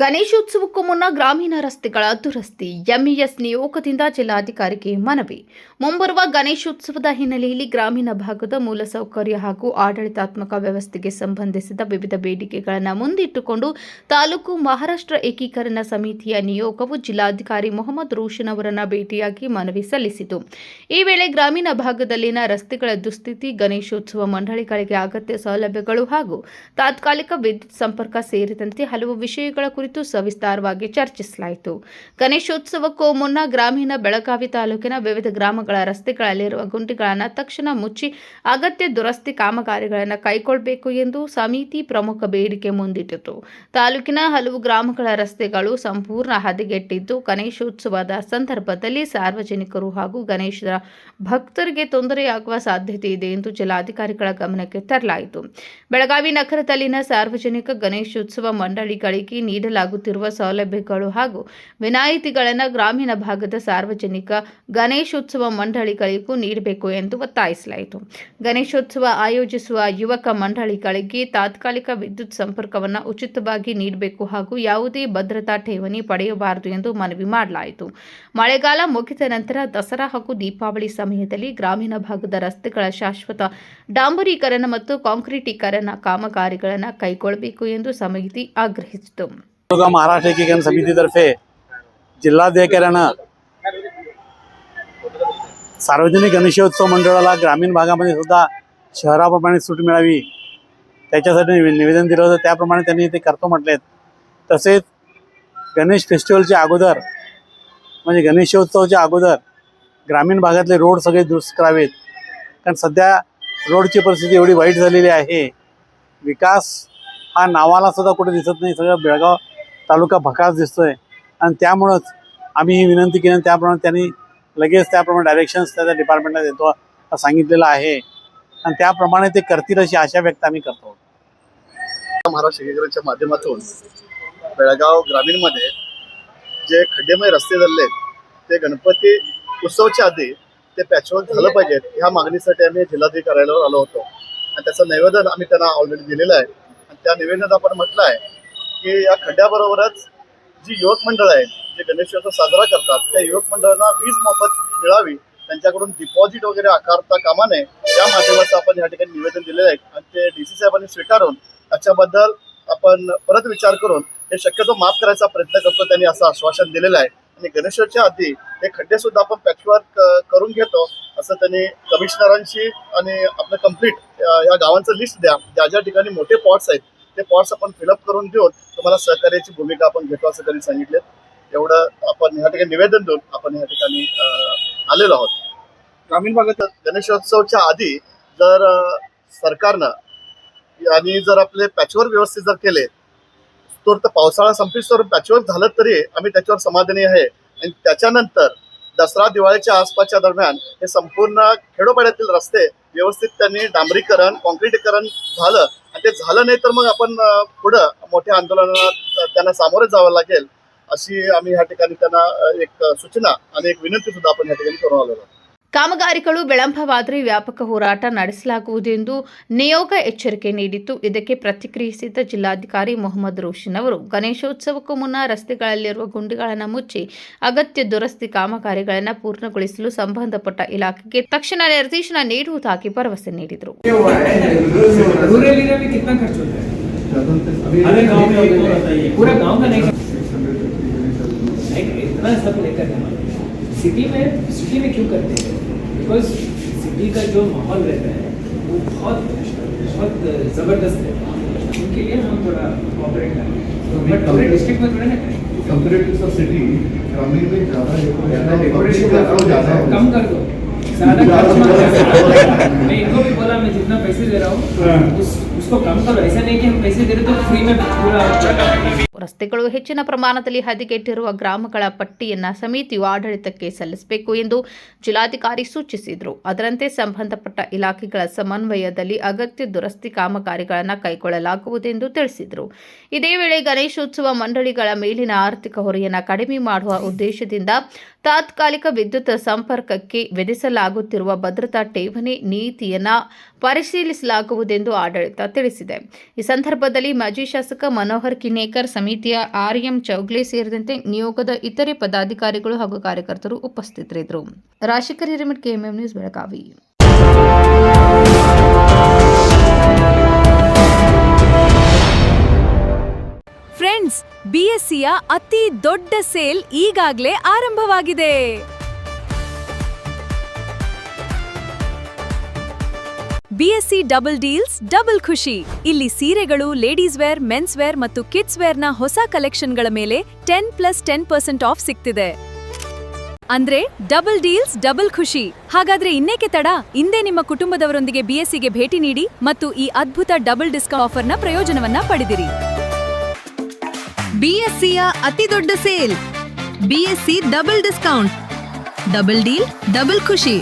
ಗಣೇಶೋತ್ಸವಕ್ಕೂ ಮುನ್ನ ಗ್ರಾಮೀಣ ರಸ್ತೆಗಳ ದುರಸ್ತಿ ಎಂಇಎಸ್ ನಿಯೋಗದಿಂದ ಜಿಲ್ಲಾಧಿಕಾರಿಗೆ ಮನವಿ. ಮುಂಬರುವ ಗಣೇಶೋತ್ಸವದ ಹಿನ್ನೆಲೆಯಲ್ಲಿ ಗ್ರಾಮೀಣ ಭಾಗದ ಮೂಲಸೌಕರ್ಯ ಹಾಗೂ ಆಡಳಿತಾತ್ಮಕ ವ್ಯವಸ್ಥೆಗೆ ಸಂಬಂಧಿಸಿದ ವಿವಿಧ ಬೇಡಿಕೆಗಳನ್ನು ಮುಂದಿಟ್ಟುಕೊಂಡು ತಾಲೂಕು ಮಹಾರಾಷ್ಟ್ರ ಏಕೀಕರಣ ಸಮಿತಿಯ ನಿಯೋಗವು ಜಿಲ್ಲಾಧಿಕಾರಿ ಮೊಹಮ್ಮದ್ ರೋಷನ್ ಅವರನ್ನು ಭೇಟಿಯಾಗಿ ಮನವಿ ಸಲ್ಲಿಸಿತು. ಈ ವೇಳೆ ಗ್ರಾಮೀಣ ಭಾಗದಲ್ಲಿನ ರಸ್ತೆಗಳ ದುಸ್ಥಿತಿ, ಗಣೇಶೋತ್ಸವ ಮಂಡಳಿಗಳಿಗೆ ಅಗತ್ಯ ಸೌಲಭ್ಯಗಳು ಹಾಗೂ ತಾತ್ಕಾಲಿಕ ವಿದ್ಯುತ್ ಸಂಪರ್ಕ ಸೇರಿದಂತೆ ಹಲವು ವಿಷಯಗಳ ಕುರಿತು ಸವಿಸ್ತಾರವಾಗಿ ಚರ್ಚಿಸಲಾಯಿತು. ಗಣೇಶೋತ್ಸವಕ್ಕೂ ಮುನ್ನ ಗ್ರಾಮೀಣ ಬೆಳಗಾವಿ ತಾಲೂಕಿನ ವಿವಿಧ ಗ್ರಾಮಗಳ ರಸ್ತೆಗಳಲ್ಲಿರುವ ಗುಂಡಿಗಳನ್ನು ತಕ್ಷಣ ಮುಚ್ಚಿ ಅಗತ್ಯ ದುರಸ್ತಿ ಕಾಮಗಾರಿಗಳನ್ನು ಕೈಗೊಳ್ಳಬೇಕು ಎಂದು ಸಮಿತಿ ಪ್ರಮುಖ ಬೇಡಿಕೆ ಮುಂದಿಟ್ಟಿತು. ತಾಲೂಕಿನ ಹಲವು ಗ್ರಾಮಗಳ ರಸ್ತೆಗಳು ಸಂಪೂರ್ಣ ಹದಗೆಟ್ಟಿದ್ದು, ಗಣೇಶೋತ್ಸವದ ಸಂದರ್ಭದಲ್ಲಿ ಸಾರ್ವಜನಿಕರು ಹಾಗೂ ಗಣೇಶರ ಭಕ್ತರಿಗೆ ತೊಂದರೆಯಾಗುವ ಸಾಧ್ಯತೆ ಇದೆ ಎಂದು ಜಿಲ್ಲಾಧಿಕಾರಿಗಳ ಗಮನಕ್ಕೆ ತರಲಾಯಿತು. ಬೆಳಗಾವಿ ನಗರದಲ್ಲಿನ ಸಾರ್ವಜನಿಕ ಗಣೇಶೋತ್ಸವ ಮಂಡಳಿಗಳಿಗೆ ನೀಡಲಾಗುತ್ತಿರುವ ಸೌಲಭ್ಯಗಳು ಹಾಗೂ ವಿನಾಯಿತಿಗಳನ್ನು ಗ್ರಾಮೀಣ ಭಾಗದ ಸಾರ್ವಜನಿಕ ಗಣೇಶೋತ್ಸವ ಮಂಡಳಿಗಳಿಗೂ ನೀಡಬೇಕು ಎಂದು ಒತ್ತಾಯಿಸಲಾಯಿತು. ಗಣೇಶೋತ್ಸವ ಆಯೋಜಿಸುವ ಯುವಕ ಮಂಡಳಿಗಳಿಗೆ ತಾತ್ಕಾಲಿಕ ವಿದ್ಯುತ್ ಸಂಪರ್ಕವನ್ನು ಉಚಿತವಾಗಿ ನೀಡಬೇಕು ಹಾಗೂ ಯಾವುದೇ ಭದ್ರತಾ ಠೇವಣಿ ಪಡೆಯಬಾರದು ಎಂದು ಮನವಿ ಮಾಡಲಾಯಿತು. ಮಳೆಗಾಲ ಮುಗಿದ ನಂತರ ದಸರಾ ಹಾಗೂ ದೀಪಾವಳಿ ಸಮಯದಲ್ಲಿ ಗ್ರಾಮೀಣ ಭಾಗದ ರಸ್ತೆಗಳ ಶಾಶ್ವತ ಡಾಂಬರೀಕರಣ ಮತ್ತು ಕಾಂಕ್ರೀಟೀಕರಣ ಕಾಮಗಾರಿಗಳನ್ನು ಕೈಗೊಳ್ಳಬೇಕು ಎಂದು ಸಮಿತಿ ಆಗ್ರಹಿಸಿತು. महाराष्ट्र एकीकरण समितीतर्फे जिल्हाधिकाऱ्यांना सार्वजनिक गणेशोत्सव मंडळाला ग्रामीण भागामध्ये सुद्धा शहराप्रमाणे सूट मिळावी त्याच्यासाठी निवेदन दिलं होतं. त्याप्रमाणे त्यांनी ते करतो म्हटलेत. तसेच गणेश फेस्टिवलच्या अगोदर म्हणजे गणेशोत्सवाच्या अगोदर ग्रामीण भागातले रोड सगळे दुरुस्त करावेत. कारण सध्या रोडची परिस्थिती एवढी वाईट झालेली आहे. विकास हा नावाला सुद्धा कुठे दिसत नाही. सगळं बेळगाव तालुका भकास दिसतोय आणि त्यामुळंच आम्ही ही विनंती केली. त्याप्रमाणे त्यांनी लगेच त्याप्रमाणे डायरेक्शन्स त्या डिपार्टमेंटला देतो असं सांगितलेलं आहे आणि त्याप्रमाणे ते करतील अशी आशा व्यक्त आम्ही करतो. महाराष्ट्र एकीकरणच्या माध्यमातून बेळगाव ग्रामीणमध्ये जे खड्डेमय रस्ते झाले ते गणपती उत्सवाच्या आधी ते पॅचवर्क झालं पाहिजेत ह्या मागणीसाठी आम्ही जिल्हाधिकाऱ्याला आलो होतो आणि त्याचं निवेदन आम्ही त्यांना ऑलरेडी दिलेलं आहे. आणि त्या निवेदनात आपण म्हटलं आहे की या खड्ड्याबरोबरच जी युवक मंडळ आहेत जे गणेशोत्सव साजरा करतात त्या युवक मंडळांना वीज मोफत मिळावी, त्यांच्याकडून डिपॉझिट वगैरे आकारता कामा नये या माध्यमाचं आपण या ठिकाणी निवेदन दिलेलं आहे. आणि ते DC साहेबांनी स्वीकारून याच्याबद्दल आपण परत विचार करून हे शक्यतो माफ करायचा प्रयत्न करतो त्यांनी असं आश्वासन दिलेलं आहे. आणि गणेशोत्सवाच्या आधी हे खड्डे सुद्धा आपण पॅचवर्क करून घेतो असं त्यांनी कमिशनरांशी आणि आपलं कंप्लीट या गावांचं लिस्ट द्या, ज्या ज्या ठिकाणी मोठे पॉट्स आहेत ते पॉट्स आपण फिलअप करून देऊन तुम्हाला सहकार्याची भूमिका आपण घेतो असं त्यांनी सांगितले. एवढं आपण ह्या ठिकाणी निवेदन देऊन आपण ह्या ठिकाणी आलेलो आहोत. ग्रामीण भागात गणेशोत्सवाच्या आधी जर सरकारनं आणि जर आपले पॅचवर्क व्यवस्थित जर केले तर पावसाळा संपलीस्तोवर पॅचवर्क झालं तरी आम्ही त्याच्यावर समाधानी आहे. आणि त्याच्यानंतर दसरा दिवाळीच्या आसपासच्या दरम्यान हे संपूर्ण खेडोपाड्यातील रस्ते व्यवस्थित त्यांनी डांबरीकरण कॉन्क्रीटीकरण झालं आणि ते झालं नाही तर मग आपण पुढं मोठ्या आंदोलनात त्यांना सामोरे जावं लागेल अशी आम्ही ह्या ठिकाणी त्यांना एक सूचना आणि एक विनंती सुद्धा आपण ह्या ठिकाणी करून आलेलो. ಕಾಮಗಾರಿಗಳು ವಿಳಂಬವಾದರೆ ವ್ಯಾಪಕ ಹೋರಾಟ ನಡೆಸಲಾಗುವುದು ಎಂದು ನಿಯೋಗ ಎಚ್ಚರಿಕೆ ನೀಡಿತ್ತು. ಇದಕ್ಕೆ ಪ್ರತಿಕ್ರಿಯಿಸಿದ ಜಿಲ್ಲಾಧಿಕಾರಿ ಮೊಹಮ್ಮದ್ ರೋಷನ್ ಅವರು ಗಣೇಶೋತ್ಸವಕ್ಕೂ ಮುನ್ನ ರಸ್ತೆಗಳಲ್ಲಿರುವ ಗುಂಡಿಗಳನ್ನು ಮುಚ್ಚಿ ಅಗತ್ಯ ದುರಸ್ತಿ ಕಾಮಗಾರಿಗಳನ್ನು ಪೂರ್ಣಗೊಳಿಸಲು ಸಂಬಂಧಪಟ್ಟ ಇಲಾಖೆಗೆ ತಕ್ಷಣ ನಿರ್ದೇಶನ ನೀಡುವುದಾಗಿ ಭರವಸೆ ನೀಡಿದರು. सिटी में क्यों करते हैं? बिकॉज सिटी का जो माहौल रहता है वो बहुत ज़बरदस्त है. उनके लिए हम थोड़ा कॉपरेट करें. बट पूरे डिस्ट्रिक्ट में थोड़ा ना करें. कंपेरेटिव सब सिटी ग्रामीण में ज़्यादा डेकोरेशन कम कर दो. मैं इनको भी बोला मैं जितना पैसे दे रहा हूँ उसको कम करो. ऐसा नहीं कि हम पैसे दे रहे तो फ्री में पूरा. ರಸ್ತೆಗಳು ಹೆಚ್ಚಿನ ಪ್ರಮಾಣದಲ್ಲಿ ಹದಗೆಟ್ಟಿರುವ ಗ್ರಾಮಗಳ ಪಟ್ಟಿಯನ್ನು ಸಮಿತಿಯು ಆಡಳಿತಕ್ಕೆ ಸಲ್ಲಿಸಬೇಕು ಎಂದು ಜಿಲ್ಲಾಧಿಕಾರಿ ಸೂಚಿಸಿದರು. ಅದರಂತೆ ಸಂಬಂಧಪಟ್ಟ ಇಲಾಖೆಗಳ ಸಮನ್ವಯದಲ್ಲಿ ಅಗತ್ಯ ದುರಸ್ತಿ ಕಾಮಗಾರಿಗಳನ್ನು ಕೈಗೊಳ್ಳಲಾಗುವುದು ಎಂದು ತಿಳಿಸಿದರು. ಇದೇ ವೇಳೆ ಗಣೇಶೋತ್ಸವ ಮಂಡಳಿಗಳ ಮೇಲಿನ ಆರ್ಥಿಕ ಹೊರೆಯನ್ನು ಕಡಿಮೆ ಮಾಡುವ ಉದ್ದೇಶದಿಂದ ತಾತ್ಕಾಲಿಕ ವಿದ್ಯುತ್ ಸಂಪರ್ಕಕ್ಕೆ ವಿಧಿಸಲಾಗುತ್ತಿರುವ ಭದ್ರತಾ ಠೇವಣಿ ನೀತಿಯನ್ನು ಪರಿಶೀಲಿಸಲಾಗುವುದೆಂದು ಆಡಳಿತ ತಿಳಿಸಿದೆ. ಈ ಸಂದರ್ಭದಲ್ಲಿ ಮಾಜಿ ಶಾಸಕ ಮನೋಹರ್ ಕಿನೇಕರ್, ಸಮಿತಿಯ ಆರ್ಎಂ ಚೌಗ್ಲೆ ಸೇರಿದಂತೆ ನಿಯೋಗದ ಇತರೆ ಪದಾಧಿಕಾರಿಗಳು ಹಾಗೂ ಕಾರ್ಯಕರ್ತರು ಉಪಸ್ಥಿತರಿದ್ದರು. Rajashekhar Hiremath, KMM news, Belagavi. Friends, ಬಿಎಸ್ಸಿಯ ಅತಿ ದೊಡ್ಡ ಸೇಲ್ ಈಗಾಗಲೇ ಆರಂಭವಾಗಿದೆ. ಬಿಎಸ್ಸಿ ಡಬಲ್ ಡೀಲ್ಸ್ ಡಬಲ್ ಖುಷಿ. ಇಲ್ಲಿ ಸೀರೆಗಳು, ಲೇಡೀಸ್ ವೇರ್, ಮೆನ್ಸ್ ವೇರ್ ಮತ್ತು ಕಿಡ್ಸ್ ವೇರ್ನ ಹೊಸ ಕಲೆಕ್ಷನ್ಗಳ ಮೇಲೆ 10+10% ಆಫ್ ಸಿಗ್ತಿದೆ. ಅಂದ್ರೆ ಡಬಲ್ ಡೀಲ್ಸ್ ಡಬಲ್ ಖುಷಿ. ಹಾಗಾದ್ರೆ ಇನ್ನೇಕೆ ತಡ? ಇಂದೇ ನಿಮ್ಮ ಕುಟುಂಬದವರೊಂದಿಗೆ ಬಿಎಸ್ಸಿಗೆ ಭೇಟಿ ನೀಡಿ ಮತ್ತು ಈ ಅದ್ಭುತ ಡಬಲ್ ಡಿಸ್ಕೌಂಟ್ ಆಫರ್ನ ಪ್ರಯೋಜನವನ್ನ ಪಡೆದಿರಿ. ಬಿಎಸ್ಸಿಯ ಅತಿ ದೊಡ್ಡ sale, BSc double discount, double deal double ಖುಷಿ.